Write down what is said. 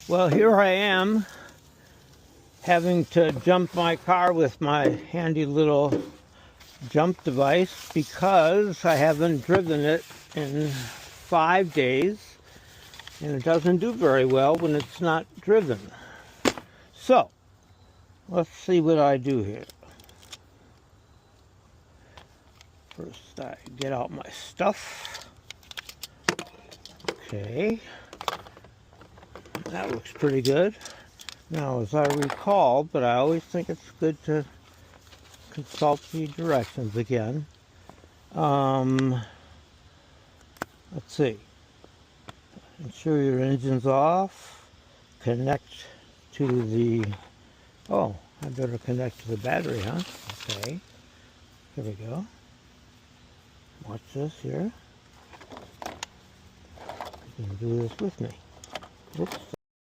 Well, here I am having to jump my car with my handy little jump device because I haven't driven it in 5 days and it doesn't do very well when it's not driven. So, let's see what I do here. First I get out my stuff. Okay. That looks pretty good. Now, as I recall, but I always think it's good to consult the directions again. Let's see. Ensure your engine's off. Connect to the... Oh, I better connect to the battery, huh? Okay. Here we go. Watch this here. You can do this with me. Oops,